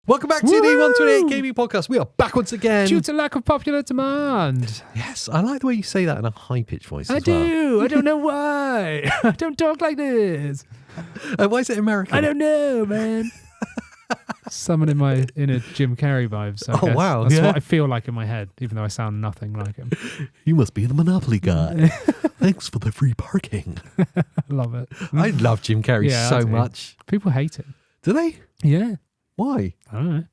Welcome back to the 128 Gaming Podcast. We are back once again. Due to lack of popular demand. Yes, I like the way you say that in a high-pitched voice I as well. do. I don't know why. I don't talk like this. Why is it American? I don't know, man. Someone in my inner Jim Carey vibes. I guess. Wow. That's what I feel like in my head, even though I sound nothing like him. You must be the Monopoly guy. Thanks for the free parking. Love it. I love Jim Carrey so much. People hate it. Do they? Yeah. Why? I don't know.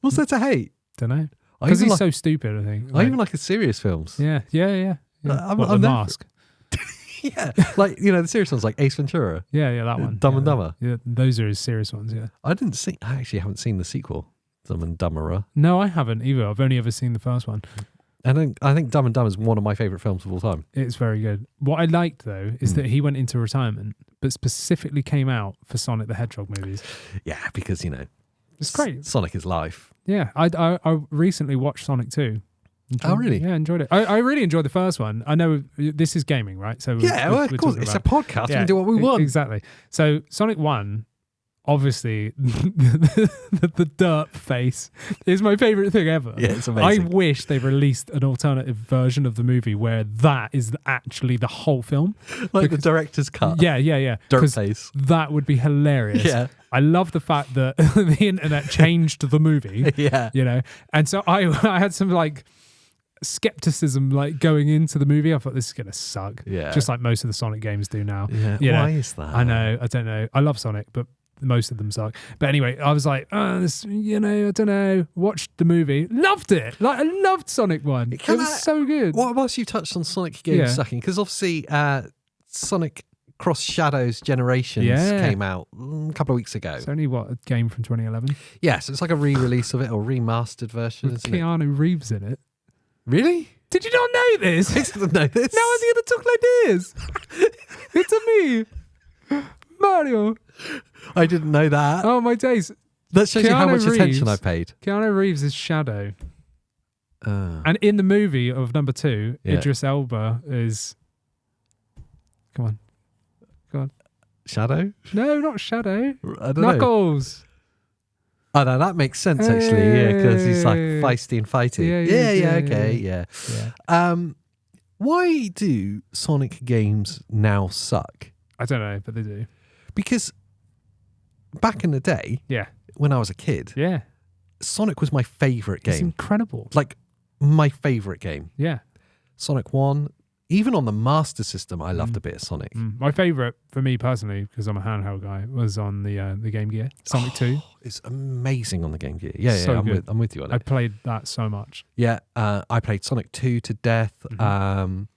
What's there to hate? Don't know. Because he's so stupid, I think. I even like his serious films. Yeah. I'm The Mask? Yeah. Like, the serious ones like Ace Ventura. Yeah, that one. Dumb and Dumber. Yeah, those are his serious ones, yeah. I actually haven't seen the sequel, Dumb and Dumberer. No, I haven't either. I've only ever seen the first one. And I think Dumb and Dumber is one of my favourite films of all time. It's very good. What I liked, though, is that he went into retirement, but specifically came out for Sonic the Hedgehog movies. Yeah, because, It's great. Sonic is life. Yeah, I recently watched Sonic 2. Really? Yeah, enjoyed it. I really enjoyed the first one. I know this is gaming, right? So of course, it's a podcast. We can do what we want. Exactly. So Sonic 1, obviously, the derp face is my favourite thing ever. Yeah, it's amazing. I wish they released an alternative version of the movie where that is actually the whole film. Like the director's cut. Yeah. Derp face. That would be hilarious. Yeah. I love the fact that the internet changed the movie. Yeah. And so I had some skepticism going into the movie. I thought this is gonna suck. Yeah. Just like most of the Sonic games do now. Yeah. Why is that? I know. I don't know. I love Sonic, but most of them suck. But anyway, I was like, this, I don't know. Watched the movie, loved it. I loved Sonic 1. It was so good. Whilst you touched on Sonic games sucking, because obviously Sonic Cross Shadows Generations came out a couple of weeks ago. It's only a game from 2011. Yeah, so it's like a re-release of it or remastered version. With Keanu Reeves in it. Really? Did you not know this? I didn't know this. Now I'm going to talk like this. It's me, Mario. I didn't know that. Oh, my days. That shows you how much attention I paid. Keanu Reeves is Shadow. And in the movie of number 2, Idris Elba is... Come on. Shadow? No, not Shadow. I don't Knuckles. know. Oh, no, that makes sense, actually, because he's like feisty and fighty. Yeah. Why do Sonic games now suck? I don't know, but they do. Because back in the day, when I was a kid, Sonic was my favourite game. It's incredible. Like, my favourite game. Yeah. Sonic 1, even on the Master System, I loved a bit of Sonic. My favourite, for me personally, because I'm a handheld guy, was on the Game Gear. Sonic 2. It's amazing on the Game Gear. Yeah, so I'm with you on it. I played that so much. Yeah, I played Sonic 2 to death.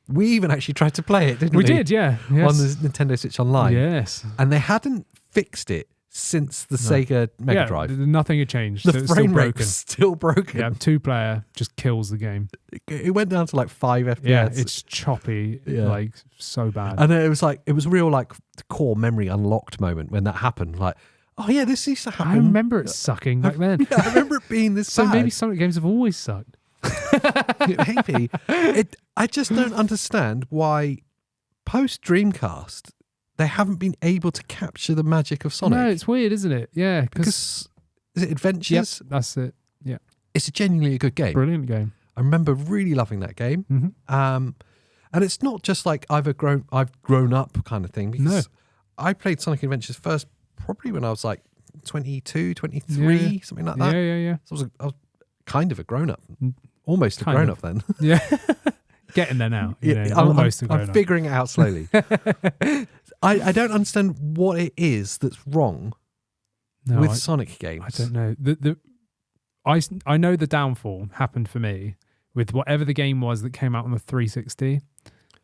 We even actually tried to play it, didn't we? We did, yeah. Yes. On the Nintendo Switch Online. Yes. And they hadn't fixed it since the Sega Mega Drive. Nothing had changed. The frame rate was still broken. Yeah, 2-player just kills the game. It went down to like 5 FPS. Yeah, it's choppy, so bad. And then it was real core memory unlocked moment when that happened. Like, oh yeah, this used to happen. I remember it sucking back then. Yeah, I remember it being this So bad. maybe Sonic games have always sucked. Maybe. I just don't understand why post Dreamcast they haven't been able to capture the magic of Sonic. No, it's weird, isn't it? Yeah. Because is it Adventures? Yep, that's it. Yeah. It's genuinely a good game. Brilliant game. I remember really loving that game. And it's not just like I've grown up kind of thing. Because I played Sonic Adventures first probably when I was like 22, 23, something like that. Yeah. So I was kind of a grown-up. Almost a grown-up then. Yeah. Getting there now. Almost a grown-up. I'm figuring it out slowly. I don't understand what it is that's wrong with Sonic games. I don't know. I know the downfall happened for me with whatever the game was that came out on the 360.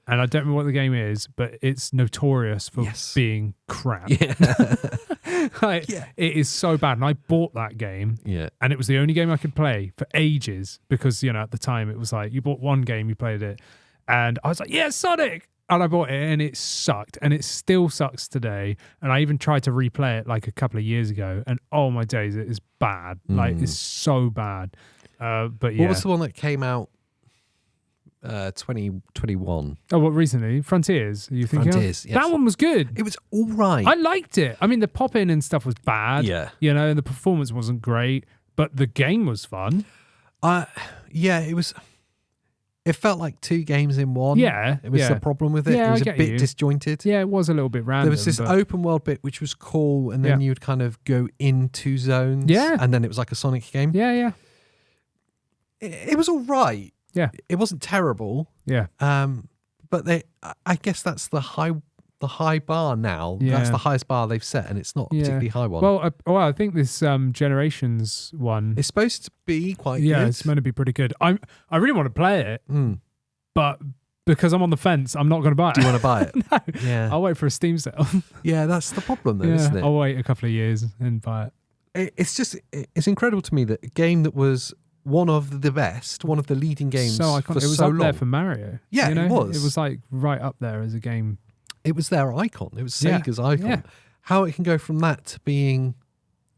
And I don't know what the game is, but it's notorious for being crap. Yeah. It is so bad. And I bought that game. Yeah. And it was the only game I could play for ages because, at the time it was like you bought one game, you played it. And I was like, yeah, Sonic. And I bought it and it sucked. And it still sucks today. And I even tried to replay it like a couple of years ago. And oh my days, it is bad. Like it's so bad. But yeah. What was the one that came out 2021? Oh, what recently? Frontiers? Are you thinking Frontiers, of? yes. That one was good. It was all right. I liked it. I mean, the pop-in and stuff was bad. Yeah. And the performance wasn't great. but the game was fun. Yeah, it was. It felt like 2 games in one. Yeah, it was the problem with it. Yeah, it was I a get bit you. disjointed. Yeah, it was a little bit random. There was this open world bit which was cool, and then you'd kind of go into zones. Yeah, and then it was like a Sonic game. Yeah. It was all right. Yeah, it wasn't terrible. Yeah. But I guess that's the high bar now. Yeah. That's the highest bar they've set, and it's not a particularly high one. Well, I think this Generations one, it's supposed to be quite good. Yeah, it's meant to be pretty good. I really want to play it, but because I'm on the fence, I'm not going to buy it. Do you want to buy it? No. Yeah. I'll wait for a Steam sale. Yeah, that's the problem though, isn't it? I'll wait a couple of years and buy it. It's incredible to me that a game that was one of the best, one of the leading games so for it was so up long. there for Mario. Yeah, you know? it was. It was like right up there as a game. It was their icon. It was Sega's icon. Yeah. How it can go from that to being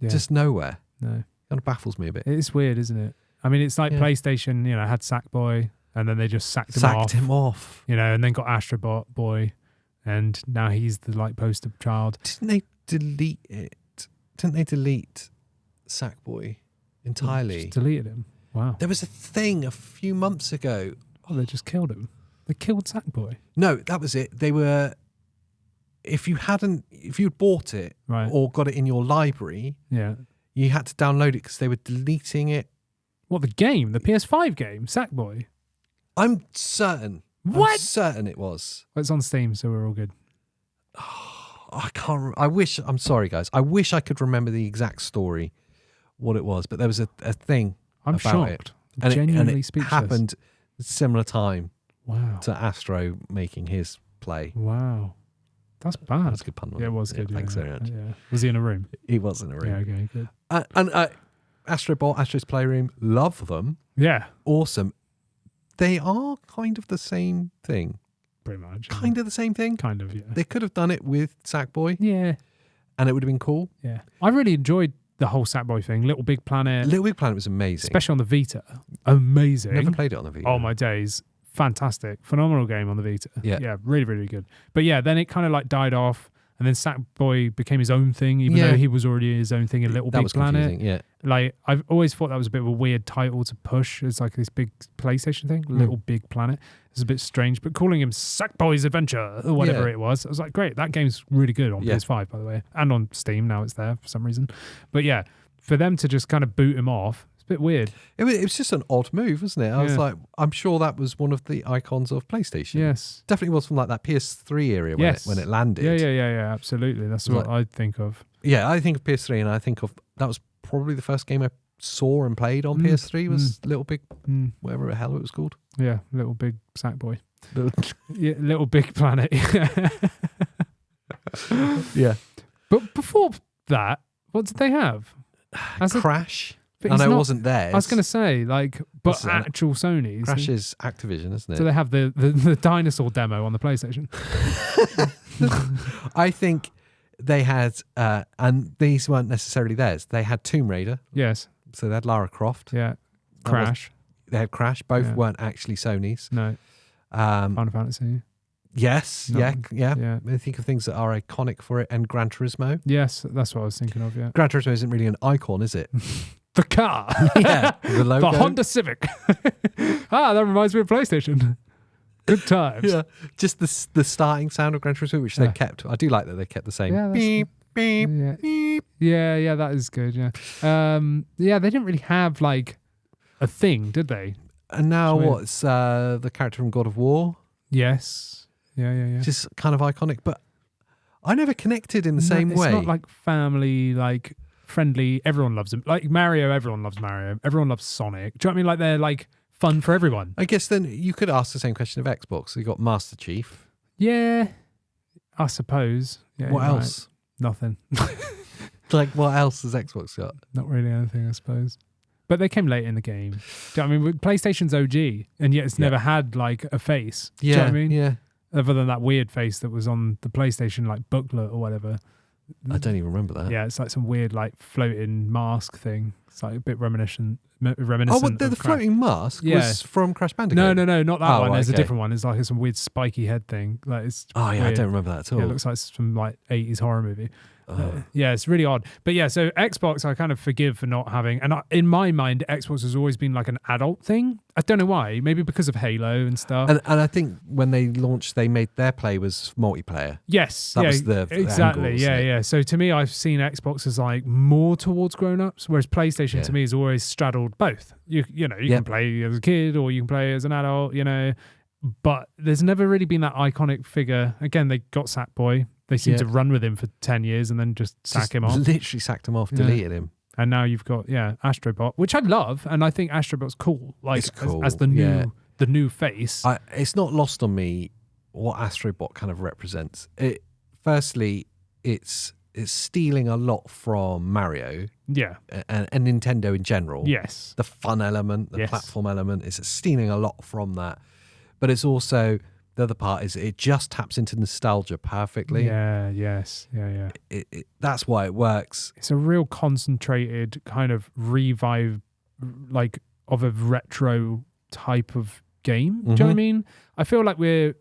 just nowhere kind of baffles me a bit. It's weird, isn't it? I mean, it's like PlayStation, had Sackboy, and then they just sacked him off. And then got Astro Boy, and now he's the like poster child. Didn't they delete it? Didn't they delete Sackboy entirely? Just deleted him. Wow. There was a thing a few months ago. Oh, they just killed him. They killed Sackboy. No, that was it. They were. If you'd bought it or got it in your library, you had to download it because they were deleting it. What, the game? The PS5 game? Sackboy? I'm certain. What? I'm certain it was. Well, it's on Steam, so we're all good. I can't. I'm sorry, guys. I wish I could remember the exact story, what it was, but there was a thing. I'm about shocked. It. And Genuinely it speechless. Happened at a similar time. Wow. To Astro making his play. Wow. That's bad. That's a good pun. Yeah, it was good. Thanks very much. Yeah. Was he in a room? He was in a room. Yeah, okay, good. And Astro's Playroom, love them. Yeah. Awesome. They are kind of the same thing. Pretty much. Kind of the same thing. Kind of, yeah. They could have done it with Sackboy. Yeah. And it would have been cool. Yeah. I really enjoyed the whole Sackboy thing. Little Big Planet. Little Big Planet was amazing. Especially on the Vita. Amazing. Never played it on the Vita. Oh, my days. Fantastic. Phenomenal game on the Vita. Yeah. Really, really good. But yeah, then it kind of like died off, and then Sackboy became his own thing, even though he was already his own thing in Little Big Planet. Confusing, yeah. Like, I've always thought that was a bit of a weird title to push as like this big PlayStation thing, Little Big Planet. It's a bit strange, but calling him Sackboy's Adventure or whatever it was, I was like, great, that game's really good on PS5, by the way, and on Steam now it's there for some reason. But yeah, for them to just kind of boot him off, it's a bit weird. It was just an odd move, wasn't it? I was like, I'm sure that was one of the icons of PlayStation. Yes. Definitely was from like that PS3 era when it landed. Yeah, absolutely. That's what I'd think of. Yeah, I think of PS3 and I think of, that was probably the first game I saw and played on PS3 was Little Big, whatever the hell it was called. Yeah, Little Big Sackboy. Little Big Planet. Yeah. But before that, what did they have? Crash. I know it wasn't theirs. I was going to say, like, but actual Sony's. Crash is Activision, isn't it? So they have the dinosaur demo on the PlayStation. I think they had, and these weren't necessarily theirs. They had Tomb Raider. Yes. So they had Lara Croft. Yeah. Crash. They had Crash. Both weren't actually Sony's. No. Final Fantasy. Yes. Yeah. I think of things that are iconic for it, and Gran Turismo. Yes, that's what I was thinking of. Yeah. Gran Turismo isn't really an icon, is it? The car. Yeah. The logo. The Honda Civic. That reminds me of PlayStation. Good times. Yeah. Just the starting sound of Gran Turismo, which they kept. I do like that they kept the same. Yeah, beep, beep, beep. Yeah, that is good. Yeah. They didn't really have like a thing, did they? And now what's the character from God of War? Yes. Yeah. Just kind of iconic, but I never connected in the same way. It's not like family, like friendly. Everyone loves them. Like Mario, everyone loves Mario. Everyone loves Sonic. Do you know what I mean? Like they're like fun for everyone. I guess then you could ask the same question of Xbox. You got Master Chief. Yeah, I suppose. Yeah, what else? Right. Nothing. Like what else has Xbox got? Not really anything, I suppose. But they came late in the game. Do you know what I mean? PlayStation's OG, and yet it's never had like a face. Do you know what I mean? Yeah. Other than that weird face that was on the PlayStation like booklet or whatever. I don't even remember that. Yeah, it's like some weird like floating mask thing. It's like a bit reminiscent reminiscent. Oh, the floating mask was from Crash Bandicoot. No, not that one. There's a okay. different one. It's like some weird spiky head thing. Like it's Oh yeah, weird. I don't remember that at all. Yeah, it looks like some like 80s horror movie. Yeah, it's really odd. But yeah, so Xbox I kind of forgive for not having, and in my mind, Xbox has always been like an adult thing. I don't know why. Maybe because of Halo and stuff. And I think when they launched, they made their play was multiplayer. Yes, that was the exactly. angle, Yeah. So to me, I've seen Xbox as like more towards grown-ups, whereas PlayStation to me has always straddled both. You can play as a kid or you can play as an adult. But there's never really been that iconic figure. Again, they got Sackboy. They seem to run with him for 10 years and then just sack him off. Literally sacked him off, deleted him. And now you've got Astrobot, which I love, and I think Astrobot's cool. Like it's cool. as the new face. It's not lost on me what Astrobot kind of represents. Firstly, it's stealing a lot from Mario. Yeah. And Nintendo in general. Yes. The fun element, the platform element, is stealing a lot from that. But it's also, the other part is it just taps into nostalgia perfectly. Yeah, yes. Yeah. That's why it works. It's a real concentrated kind of revive, like, of a retro type of game. Do you know what I mean? I feel like we're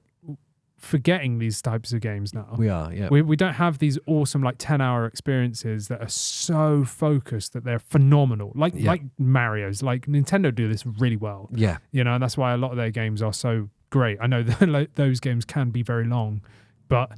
forgetting these types of games now. We are, yeah. We don't have these awesome like 10-hour experiences that are so focused that they're phenomenal. Like Mario's, like Nintendo do this really well. Yeah. And that's why a lot of their games are so great. I know that those games can be very long, but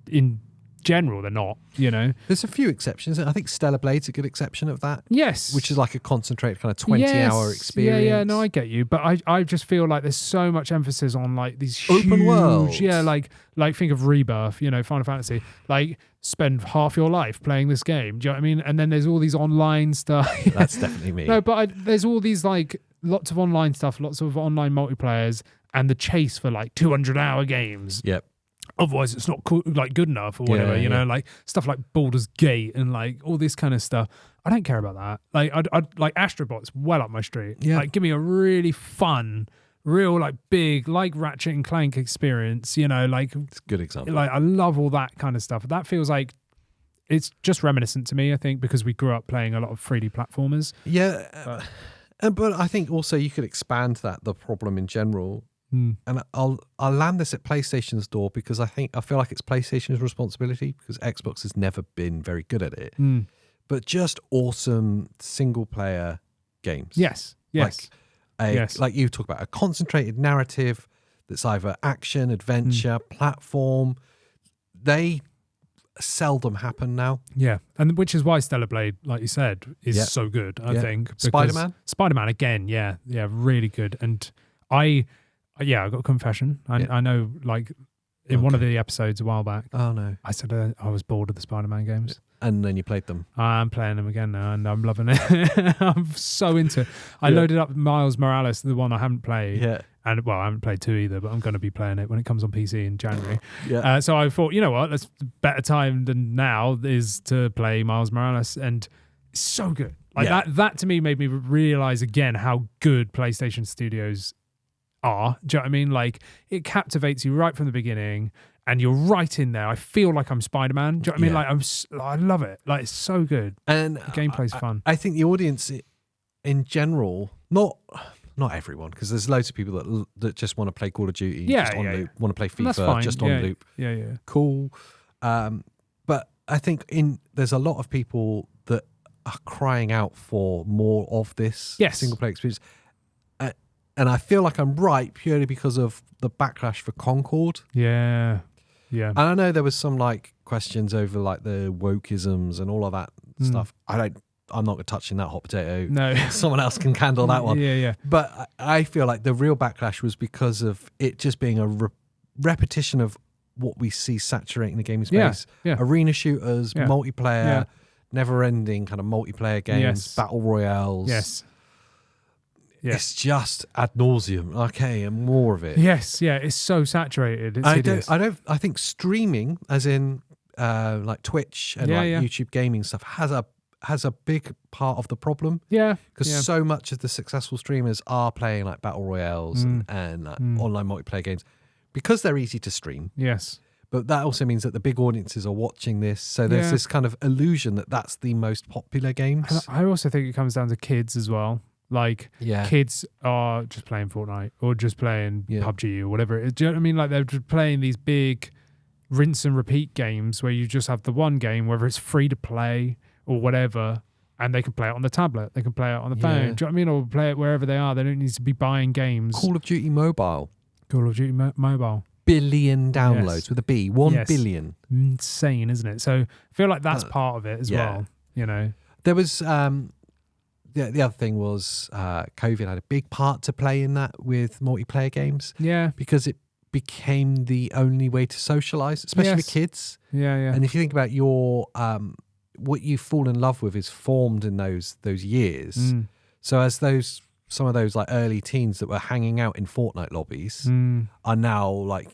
in general they're not, There's a few exceptions. I think Stellar Blade's a good exception of that. Yes. Which is like a concentrated kind of 20-hour experience. Yeah, no, I get you. But I just feel like there's so much emphasis on like these open worlds. Yeah, like think of Rebirth, Final Fantasy. Like spend half your life playing this game. Do you know what I mean? And then there's all these online stuff. That's definitely me. No, but there's all these like lots of online stuff, lots of online multiplayers, and the chase for like 200-hour games. Yep. Otherwise, it's not cool, like good enough or whatever, like stuff like Baldur's Gate and like all this kind of stuff. I don't care about that. Like, I'd like Astrobot's well up my street. Yeah. Like, give me a really fun, real like big, like Ratchet and Clank experience. Like it's a good example. Like, I love all that kind of stuff. That feels like it's just reminiscent to me. I think because we grew up playing a lot of 3D platformers. Yeah, but I think also you could expand the problem in general. And I'll land this at PlayStation's door because I feel like it's PlayStation's responsibility because Xbox has never been very good at it. But just awesome single player games. Yes. Like you talk about a concentrated narrative that's either action, adventure, platform. They seldom happen now. Yeah, and which is why Stellar Blade, like you said, is so good. I think Spider-Man again. Yeah, really good. And I got a confession. I know, like, in one of the episodes a while back. Oh, no. I said I was bored of the Spider-Man games. And then you played them. I'm playing them again now, and I'm loving it. I'm so into it. I loaded up Miles Morales, the one I haven't played. Yeah. And, I haven't played 2 either, but I'm going to be playing it when it comes on PC in January. Yeah. So I thought, you know what? That's better time than now is to play Miles Morales. And it's so good. Like that to me made me realize again how good PlayStation Studios are. Do you know what I mean? Like, it captivates you right from the beginning and you're right in there. I feel like I'm Spider-Man. Do you know what I mean? Like, I love it. Like, it's so good. And the gameplay's fun. I think the audience in general, not everyone, because there's loads of people that just want to play Call of Duty, just on loop, want to play FIFA, just on loop. Yeah. Cool. But I think there's a lot of people that are crying out for more of this single player experience. And I feel like I'm right purely because of the backlash for Concord. Yeah. And I know there was some like questions over like the wokeisms and all of that stuff. I'm not going to touch in that hot potato. No. Someone else can handle that one. Yeah. But I feel like the real backlash was because of it just being a repetition of what we see saturating the gaming space. Yeah. Arena shooters, multiplayer, never-ending kind of multiplayer games, battle royales. Yes. It's just ad nauseum. Okay, and more of it. Yes, it's so saturated. It's hideous. I think streaming, as in like Twitch and YouTube gaming stuff, has a big part of the problem. Yeah, because so much of the successful streamers are playing like battle royales and online multiplayer games because they're easy to stream. Yes. But that also means that the big audiences are watching this. So there's this kind of illusion that that's the most popular games. And I also think it comes down to kids as well. Like kids are just playing Fortnite or just playing PUBG or whatever it is. Do you know what I mean? Like they're just playing these big rinse and repeat games where you just have the one game, whether it's free to play or whatever, and they can play it on the tablet, they can play it on the phone. Do you know what I mean? Or play it wherever they are. They don't need to be buying games. Call of Duty Mobile. Call of Duty Mobile. Billion downloads with a B. 1 billion. Insane, isn't it? So I feel like that's part of it as well. You know, there was the other thing was COVID had a big part to play in that with multiplayer games. Yeah, because it became the only way to socialize, especially for kids. Yeah. And if you think about your what you fall in love with is formed in those years. So as some of those like early teens that were hanging out in Fortnite lobbies are now like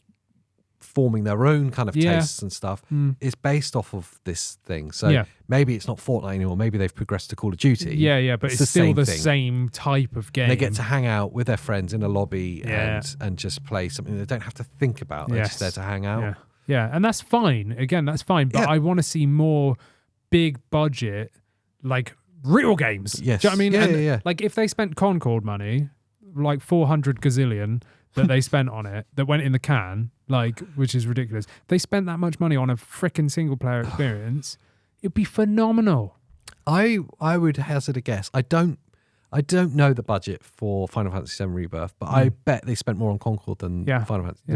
forming their own kind of tastes and stuff, is based off of this thing. So maybe it's not Fortnite anymore. Maybe they've progressed to Call of Duty. Yeah, but it's still the same type of game. They get to hang out with their friends in a lobby and just play something they don't have to think about. They're just there to hang out. Yeah, and that's fine. Again, that's fine. But I want to see more big budget, like real games. Yes. Do you know what I mean? Yeah. Like if they spent Concord money, like 400 gazillion that they spent on it, that went in the can, like, which is ridiculous. They spent that much money on a freaking single player experience. It'd be phenomenal. I would hazard a guess. I don't know the budget for Final Fantasy VII Rebirth, but I bet they spent more on Concord than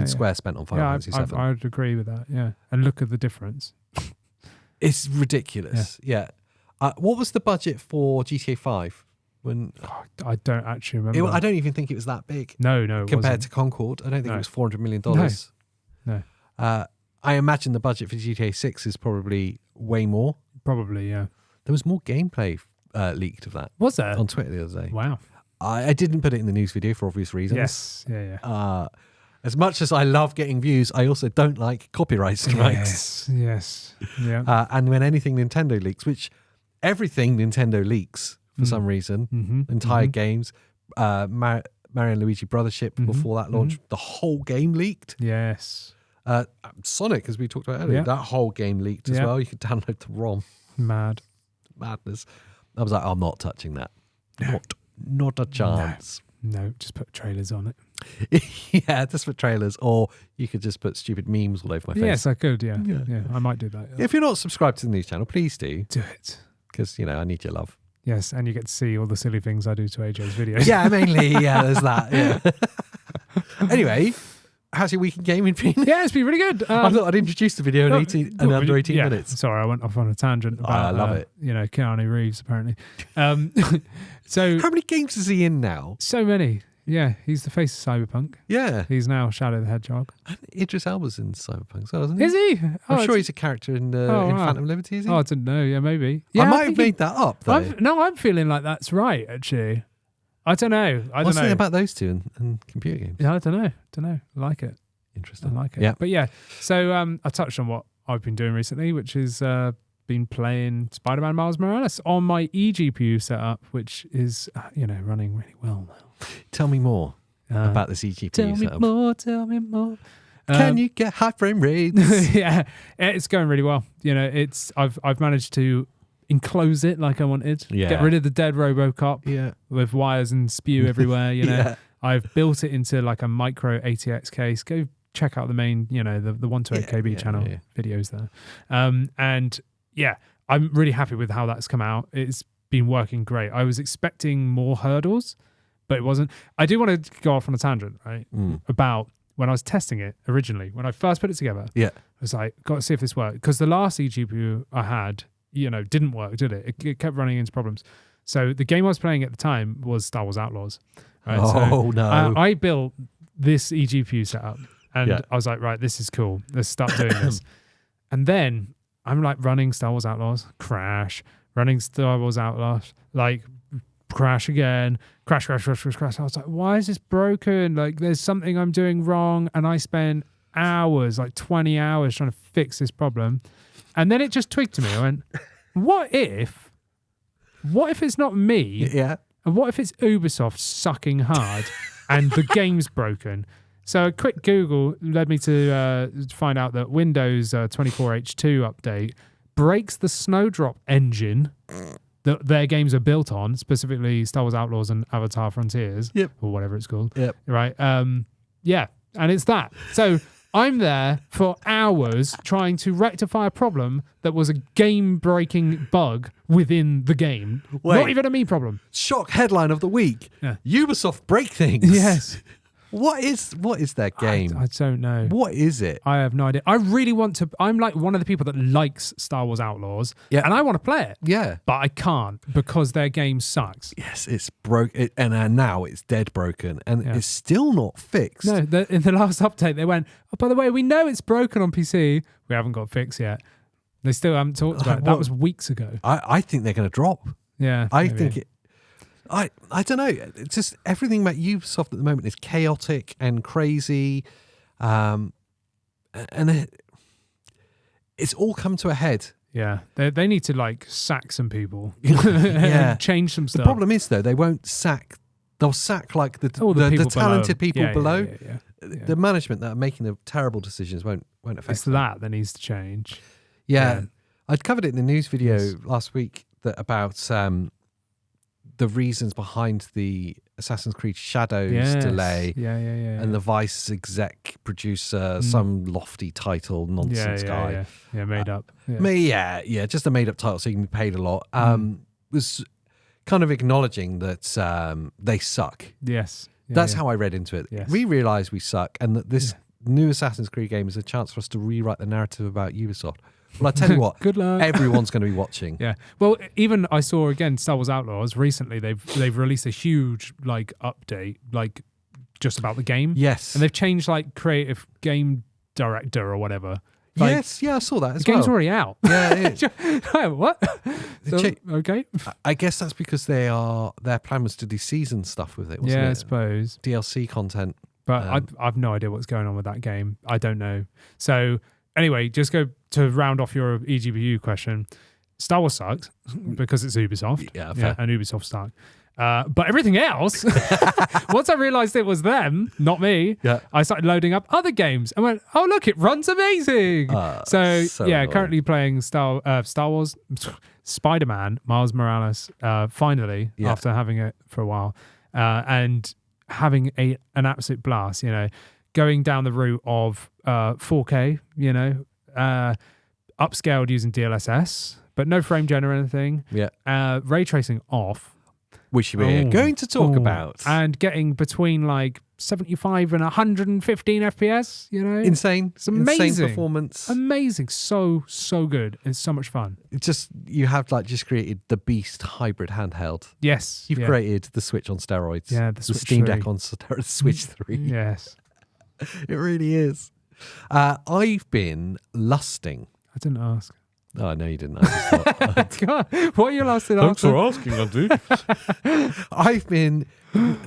Square spent on Final Fantasy VII. I would agree with that. Yeah, and look at the difference. It's ridiculous. Yeah. What was the budget for GTA 5? I don't actually remember. I don't even think it was that big. No, compared to Concord, I don't think it was $400 million. No. I imagine the budget for GTA 6 is probably way more. Probably, yeah. There was more gameplay leaked of that. Was there? On Twitter the other day. Wow. I didn't put it in the news video for obvious reasons. Yes, yeah. As much as I love getting views, I also don't like copyright strikes. Yes, yeah. And when anything Nintendo leaks, which everything Nintendo leaks for some reason, entire games, Mario and Luigi Brothership before that launch, the whole game leaked. Yes. Sonic, as we talked about earlier, that whole game leaked as well. You could download the ROM. Madness. I was like, I'm not touching that. Not a chance. No, just put trailers on it. Yeah, just put trailers, or you could just put stupid memes all over my face. Yes, I could, yeah. I might do that. If you're not subscribed to the news channel, please do. Do it. Because, I need your love. Yes, and you get to see all the silly things I do to AJ's videos. Yeah, mainly, there's that, yeah. Anyway, how's your week in gaming been? Yeah, it's been really good. I thought I'd introduce the video in under 18 minutes. Sorry, I went off on a tangent about, I love it. Keanu Reeves, apparently. So how many games is he in now? So many. Yeah, he's the face of Cyberpunk. Yeah. He's now Shadow the Hedgehog. And Idris Elba's in Cyberpunk as well, isn't he? Is he? I'm sure he's a character in Phantom Liberty, is he? Oh, I didn't know. Yeah, maybe. Yeah, I might have made that up, though. I'm feeling like that's right, actually. I don't know. What's it about those two and computer games? Yeah, I don't know. I like it. Interesting. I like it. Yeah. But yeah, so I touched on what I've been doing recently, which is been playing Spider-Man Miles Morales on my eGPU setup, which is, running really well now. Tell me more about this eGPU setup. Tell me more. Can you get high frame rates? Yeah, it's going really well. I've managed to enclose it like I wanted. Yeah. Get rid of the dead RoboCop with wires and spew everywhere. Yeah. I've built it into like a micro ATX case. Go check out the main, the 1 to 8 KB channel videos there. And yeah, I'm really happy with how that's come out. It's been working great. I was expecting more hurdles, but it wasn't. I do want to go off on a tangent, right? About when I was testing it originally, when I first put it together. Yeah. I was like, got to see if this worked. Because the last eGPU I had, didn't work, did it? It kept running into problems. So the game I was playing at the time was Star Wars Outlaws. Right? No. I built this eGPU setup and I was like, right, this is cool. Let's start doing this. And then I'm like running Star Wars Outlaws, crash, running Star Wars Outlaws, like crash again, crash. I was like, why is this broken? Like there's something I'm doing wrong. And I spent hours, like 20 hours trying to fix this problem. And then it just twigged to me. I went, what if it's not me? Yeah. And what if it's Ubisoft sucking hard and the game's broken? So a quick Google led me to find out that Windows 24H2 update breaks the Snowdrop engine that their games are built on, specifically Star Wars Outlaws and Avatar Frontiers, or whatever it's called. Right. Yeah. And it's that. So I'm there for hours trying to rectify a problem that was a game-breaking bug within the game. Wait. Not even a me problem. Shock headline of the week. Yeah. Ubisoft break things. Yes. What is their game? I don't know. What is it? I have no idea. I really want to. I'm like one of the people that likes Star Wars Outlaws, and I want to play it. Yeah, but I can't because their game sucks. Yes, it's broke, and now it's dead broken, and it's still not fixed. No, in the last update they went, oh, by the way, we know it's broken on PC. We haven't got it fixed yet. They still haven't talked about it. That was weeks ago. I think they're going to drop. Yeah, I think it. I don't know. It's just everything about Ubisoft at the moment is chaotic and crazy, and it's all come to a head. Yeah, they need to like sack some people, and change some stuff. The problem is though, they won't sack. They'll sack like the talented people below. Yeah. The management that are making the terrible decisions won't affect. It's that needs to change. Yeah, I'd covered it in the news video last week about the reasons behind the Assassin's Creed Shadows delay, and the Vice exec producer, some lofty title nonsense guy, made up, just a made up title so you can be paid a lot. Was kind of acknowledging that they suck. Yes, that's how I read into it. Yes. We realise we suck, and that this new Assassin's Creed game is a chance for us to rewrite the narrative about Ubisoft. Well, I tell you what, good luck. Everyone's going to be watching. Yeah. Well, even I saw again Star Wars Outlaws recently. They've released a huge like update, like just about the game. Yes. And they've changed like creative game director or whatever. Like, yes. Yeah, I saw that as the game's already out. Yeah. It is. What? Okay. I guess that's because their plan was to do season stuff with it. Wasn't it? I suppose DLC content. But I've no idea what's going on with that game. I don't know. So. Anyway, just go to round off your eGPU question. Star Wars sucks because it's Ubisoft. Yeah, fair. And Ubisoft sucks. But everything else, once I realised it was them, not me, I started loading up other games and went, oh, look, it runs amazing. So annoying. Currently playing Star Wars, Spider-Man, Miles Morales, finally, after having it for a while, and having an absolute blast, going down the route of 4K, upscaled using DLSS, but no frame gen or anything. Yeah. Ray tracing off. Which we're going to talk about. And getting between like 75 and 115 FPS, Insane. It's amazing. Insane performance. Amazing. So good. It's so much fun. It's just, you have just created the Beast hybrid handheld. Yes. You've created the Switch on steroids. Yeah, the Steam Deck on steroids. Switch 3. Yes. It really is. I've been lusting. I didn't ask. Oh, no, you didn't. God, what are you lusting after? Thanks for asking, Andy. I've been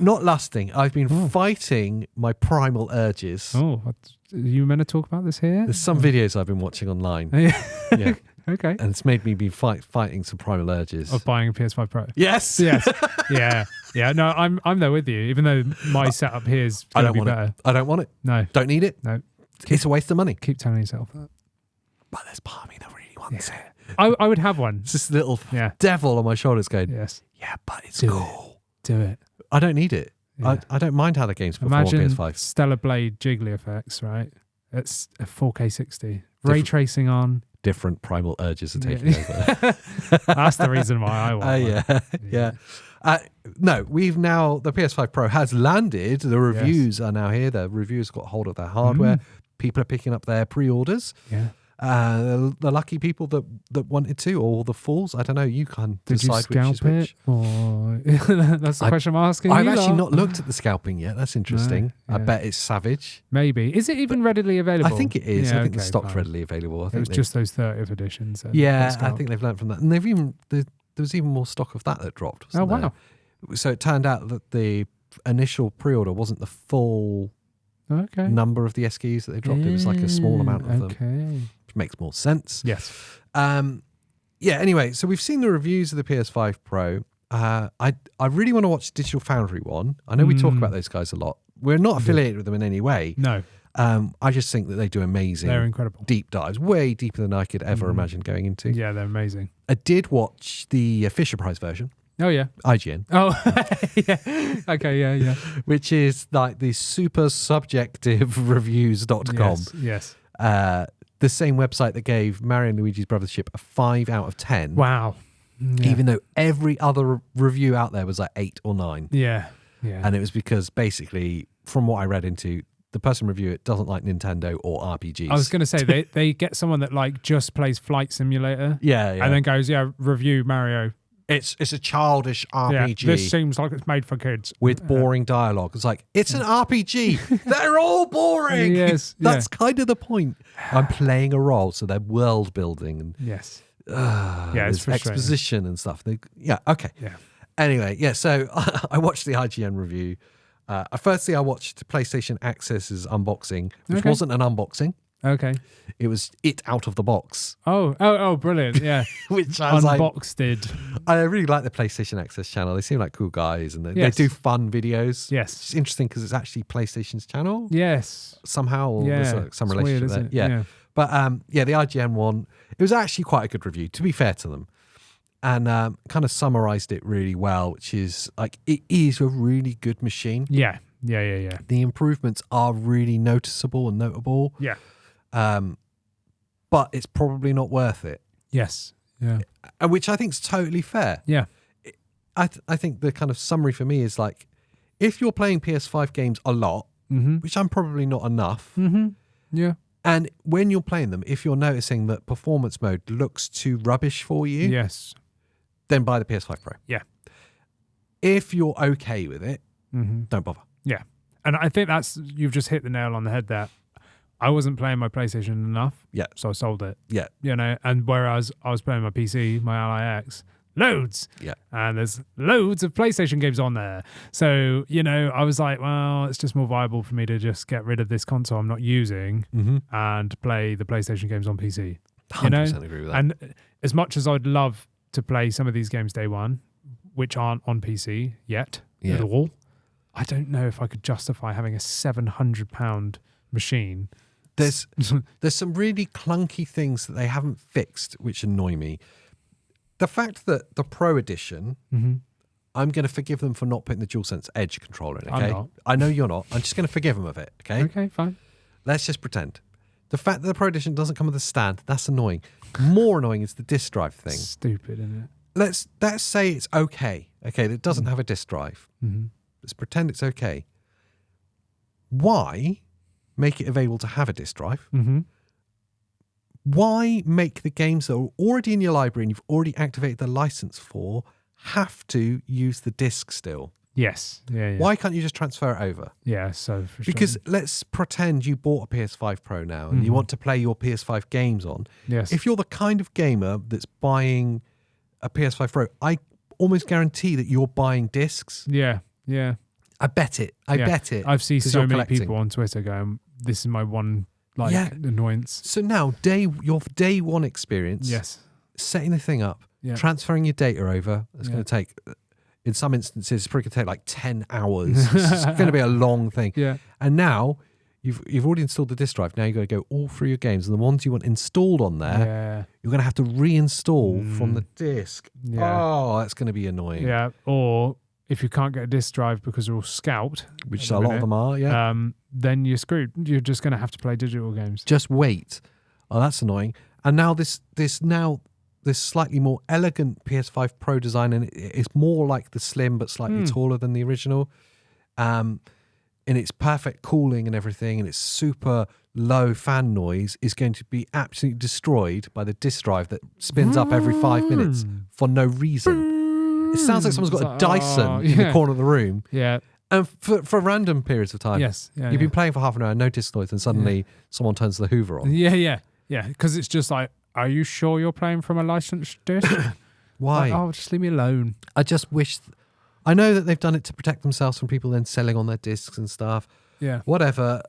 not lusting. I've been fighting my primal urges. Oh, are you meant to talk about this here? There's some videos I've been watching online. Yeah. Okay. And it's made me be fighting some primal urges. Of buying a PS5 Pro? Yes. Yes. Yeah. No, I'm there with you, even though my setup here is going to be better. I don't want it. No. Don't need it. No. It's a waste of money. Keep telling yourself that. But there's part of me that really wants it. I would have one. It's this little devil on my shoulders going, yes. Yeah, but it's cool. Do it. I don't need it. Yeah. I don't mind how the game's perform on PS5. Stellar Blade jiggly effects, right? It's a 4K 60. Ray tracing on. Different primal urges are taking over. That's the reason why I want one. Yeah. No, the PS5 Pro has landed. The reviews are now here. The reviewers got hold of their hardware. People are picking up their pre-orders. Yeah. The lucky people that wanted to, or the fools, I don't know. You can decide which is which. Or that's the question I'm asking. I've actually not looked at the scalping yet. That's interesting. No, I bet it's savage. Maybe. Is it even readily available? I think it is. I think the stock's readily available. I think it was just those 30th editions. I think they've learned from that, and there was even more stock of that dropped. Oh wow! There? So it turned out that the initial pre-order wasn't the full number of the SKUs that they dropped. It was like a small amount of them. Which makes more sense. Yes. Anyway, so we've seen the reviews of the PS5 Pro. I really want to watch Digital Foundry one. I know we talk about those guys a lot. We're not affiliated with them in any way. No. I just think that they do amazing. They're incredible. Deep dives, way deeper than I could ever imagine going into. Yeah, they're amazing. I did watch the Fisher Prize version. Oh, yeah. IGN. Oh, yeah. Okay, yeah. Which is like the super subjective reviews.com. Yes. The same website that gave Mario and Luigi's Brothers Ship a 5 out of 10. Wow. Yeah. Even though every other review out there was like 8 or 9. Yeah. And it was because basically, from what I read into, the person reviewing it doesn't like Nintendo or RPGs. I was going to say, they get someone that like just plays Flight Simulator. Yeah. And then goes, review Mario. It's a childish RPG. Yeah, this seems like it's made for kids. With boring dialogue. It's like, it's an RPG. They're all boring. Yes. That's kind of the point. I'm playing a role, so they're world building. And, yes. there's exposition and stuff. Okay. Yeah. Anyway, so I watched the IGN review. Firstly, I watched PlayStation Access's unboxing, which wasn't an unboxing. Okay. It was it out of the box. Oh, brilliant. Yeah. Which I was Unboxed. I really like the PlayStation Access channel. They seem like cool guys and they do fun videos. Yes. It's interesting because it's actually PlayStation's channel. Yes. Somehow, or there's some It's relationship weird, there. Yeah. But the IGN one, it was actually quite a good review, to be fair to them. And kind of summarized it really well, which is like, it is a really good machine. Yeah. The improvements are really noticeable and notable. Yeah. But it's probably not worth it. Yes. Yeah. Which I think is totally fair. Yeah. I think the kind of summary for me is like, if you're playing PS5 games a lot, which I'm probably not enough, yeah. And when you're playing them, if you're noticing that performance mode looks too rubbish for you, yes, then buy the PS5 Pro. Yeah. If you're okay with it, don't bother. Yeah. And I think you've just hit the nail on the head there. I wasn't playing my PlayStation enough. Yeah. So I sold it. Yeah. And whereas I was playing my PC, my Ally X, loads. Yeah. And there's loads of PlayStation games on there. So, I was like, well, it's just more viable for me to just get rid of this console I'm not using and play the PlayStation games on PC. 100% agree with that. And as much as I'd love to play some of these games day one, which aren't on PC yet at all, I don't know if I could justify having a £700 machine. There's some really clunky things that they haven't fixed, which annoy me. The fact that the Pro Edition, I'm going to forgive them for not putting the DualSense Edge controller in, okay? I'm not. I know you're not. I'm just going to forgive them of it, okay? Okay, fine. Let's just pretend. The fact that the Pro Edition doesn't come with a stand, that's annoying. More annoying is the disk drive thing. Stupid, isn't it? Let's say it's okay, that it doesn't have a disk drive. Let's pretend it's okay. Why make it available to have a disk drive? Why make the games that are already in your library and you've already activated the license for have to use the disc still? Yes. Yeah. Why can't you just transfer it over? Yeah, so for sure. Because let's pretend you bought a PS5 Pro now and you want to play your PS5 games on. Yes. If you're the kind of gamer that's buying a PS5 Pro, I almost guarantee that you're buying discs. Yeah. I bet it. I've seen so many people on Twitter going, this is my one annoyance. So now your day one experience, setting the thing up, transferring your data over, it's going to take, in some instances, it's probably going to take like 10 hours. It's going to be a long thing. Yeah. And now you've already installed the disk drive. Now you've got to go all through your games, and the ones you want installed on there, you're going to have to reinstall from the disc. Yeah. Oh, that's going to be annoying. Yeah. Or if you can't get a disk drive because they're all scalped, which a lot of them are, then you're screwed. You're just going to have to play digital games. Just wait. Oh, that's annoying. And now this slightly more elegant PS5 Pro design, and it's more like the Slim but slightly taller than the original. And its perfect cooling and everything, and its super low fan noise is going to be absolutely destroyed by the disk drive that spins up every 5 minutes for no reason. It sounds like someone's got a Dyson in the corner of the room. Yeah. And for random periods of time. Yes. Yeah, you've been playing for half an hour, no disk noise, and suddenly someone turns the Hoover on. Yeah. Because it's just like, are you sure you're playing from a licensed disc? Why? Like, just leave me alone. I just wish... I know that they've done it to protect themselves from people then selling on their discs and stuff. Yeah. Whatever.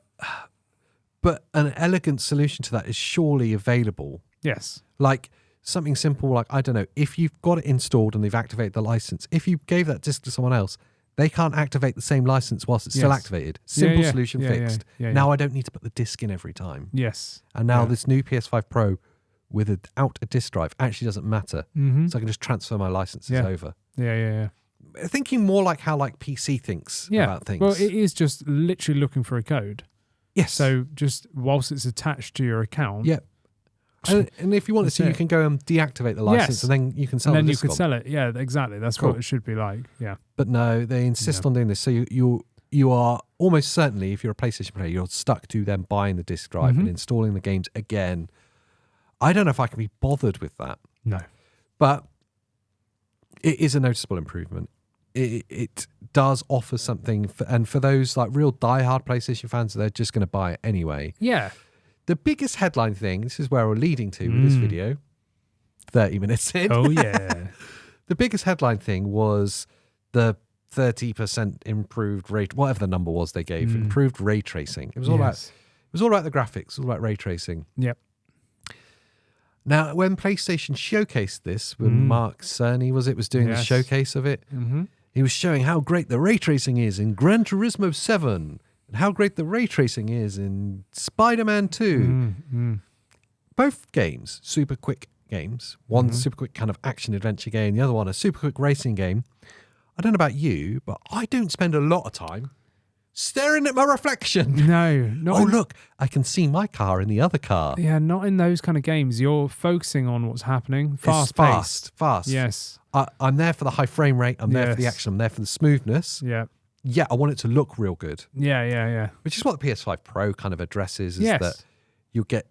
But an elegant solution to that is surely available. Yes. Like something simple like, I don't know, if you've got it installed and they've activated the license, if you gave that disc to someone else, They can't activate the same license whilst it's still activated. Simple solution fixed. Now I don't need to put the disc in every time. Yes. And now this new PS5 Pro without a disc drive actually doesn't matter. So I can just transfer my licenses over. Yeah. Thinking more like how like PC thinks about things. Well, it is just literally looking for a code. Yes. So just whilst it's attached to your account. Yeah. And if you want to, you can go and deactivate the license, and then you can sell it. And then you could sell it. Yeah, exactly. That's what it should be like. Yeah. But no, they insist on doing this. So you are almost certainly, if you're a PlayStation player, you're stuck to them buying the disc drive and installing the games again. I don't know if I can be bothered with that. No. But it is a noticeable improvement. It does offer something, and for those like real diehard PlayStation fans, they're just going to buy it anyway. Yeah. The biggest headline thing, this is where we're leading to with this video, 30 minutes in. Oh, yeah. The biggest headline thing was the 30% improved rate, whatever the number was they gave, improved ray tracing. It was all about the graphics, all about ray tracing. Yep. Now, when PlayStation showcased this, when Mark Cerny was doing the showcase of it, he was showing how great the ray tracing is in Gran Turismo 7 and how great the ray tracing is in Spider-Man 2. Both games, super quick games. One super quick kind of action adventure game, the other one a super quick racing game. I don't know about you, but I don't spend a lot of time staring at my reflection. No. Look, I can see my car in the other car. Yeah, not in those kind of games. You're focusing on what's happening. Fast. Yes. I'm there for the high frame rate. I'm there for the action. I'm there for the smoothness. Yeah. Yeah, I want it to look real good. Yeah. Which is what the PS5 Pro kind of addresses, is that you'll get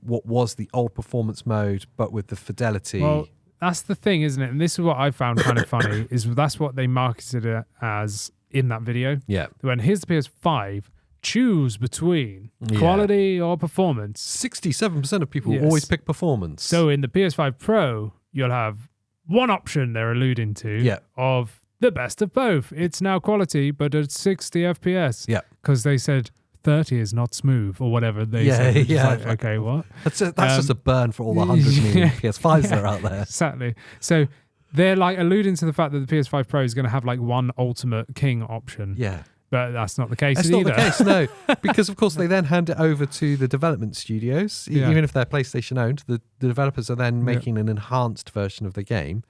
what was the old performance mode, but with the fidelity. Well, that's the thing, isn't it? And this is what I found kind of funny, is that's what they marketed it as in that video. Yeah. When here's the PS5, choose between quality or performance. 67% of people always pick performance. So in the PS5 Pro, you'll have one option they're alluding to of the best of both. It's now quality, but at 60 FPS. Yeah. Because they said 30 is not smooth or whatever they said. Like, okay, what? That's just a burn for all the 100 million PS5s that are out there. Exactly. So they're like alluding to the fact that the PS5 Pro is going to have like one ultimate king option. Yeah. But that's not the case either. That's not the case, no. Because, of course, they then hand it over to the development studios. Even if they're PlayStation owned, the developers are then making an enhanced version of the game.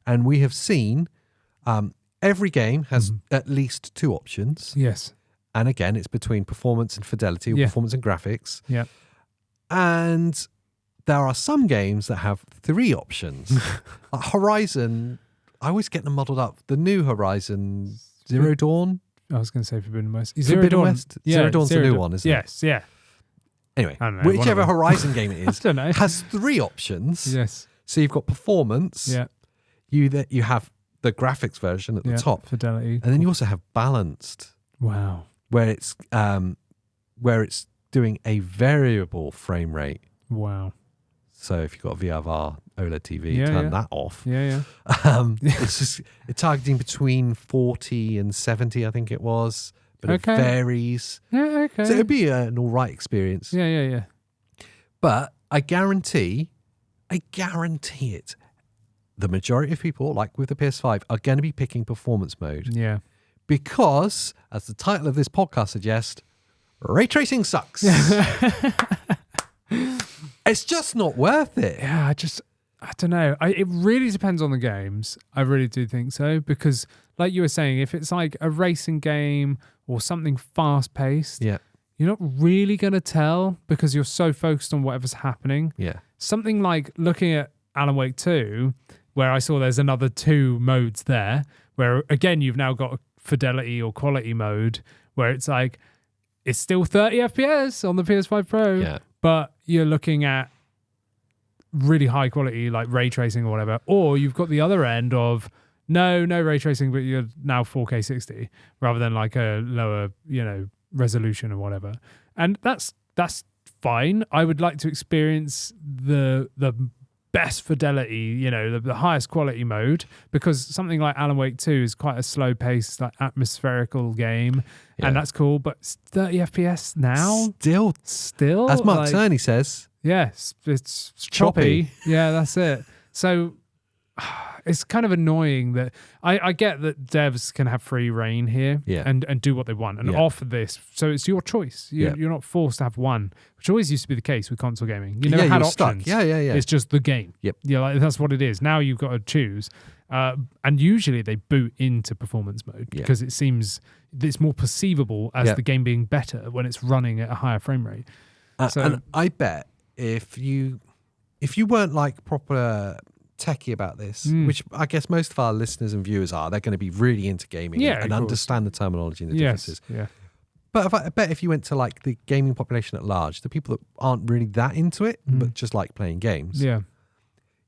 And we have seen every game has at least two options. Yes. And again, it's between performance and fidelity, or performance and graphics. Yeah. And there are some games that have three options. Like Horizon, I always get them muddled up. The new Horizon, Zero Dawn. I was going to say Forbidden West. Forbidden West? Zero Dawn's the new one, isn't it? Yes, yeah. Anyway, I don't know, whichever Horizon game it is, I don't know. has three options. Yes. So you've got performance. Yeah. You have the graphics version at the top. Fidelity. And then you also have balanced. Wow. Where it's doing a variable frame rate. Wow. So if you've got a VRR OLED TV, turn that off. Yeah. It's targeting between 40 and 70, I think it was. But it varies. Yeah, okay. So it'd be an all right experience. Yeah. But I guarantee it, the majority of people, like with the PS5, are going to be picking performance mode. Yeah. Because, as the title of this podcast suggests, RayTracing sucks. It's just not worth it. Yeah, I don't know. It really depends on the games. I really do think so. Because, like you were saying, if it's like a racing game or something fast-paced, you're not really going to tell because you're so focused on whatever's happening. Yeah. Something like looking at Alan Wake 2, where I saw there's another two modes there, where, again, you've now got a fidelity or quality mode where it's like it's still 30 FPS on the PS5 Pro, but you're looking at really high quality like ray tracing or whatever, or you've got the other end of no ray tracing, but you're now 4K 60 rather than like a lower resolution or whatever, and that's fine. I would like to experience the best fidelity, the highest quality mode, because something like Alan Wake 2 is quite a slow-paced, like atmospherical game, and that's cool. But 30 FPS now, still, as Mark Cerny says, yes, it's choppy. Yeah, that's it. So it's kind of annoying that I get that devs can have free reign here and do what they want and offer this. So it's your choice. You're not forced to have one, which always used to be the case with console gaming. You never had options. Stuck. Yeah. It's just the game. Yep. Yeah, like, that's what it is. Now you've got to choose. And usually they boot into performance mode because it seems it's more perceivable as the game being better when it's running at a higher frame rate. And I bet if you weren't like proper techie about this, which I guess most of our listeners and viewers are, they're going to be really into gaming and understand the terminology and the differences. Yeah. But I bet if you went to like the gaming population at large, the people that aren't really that into it, but just like playing games,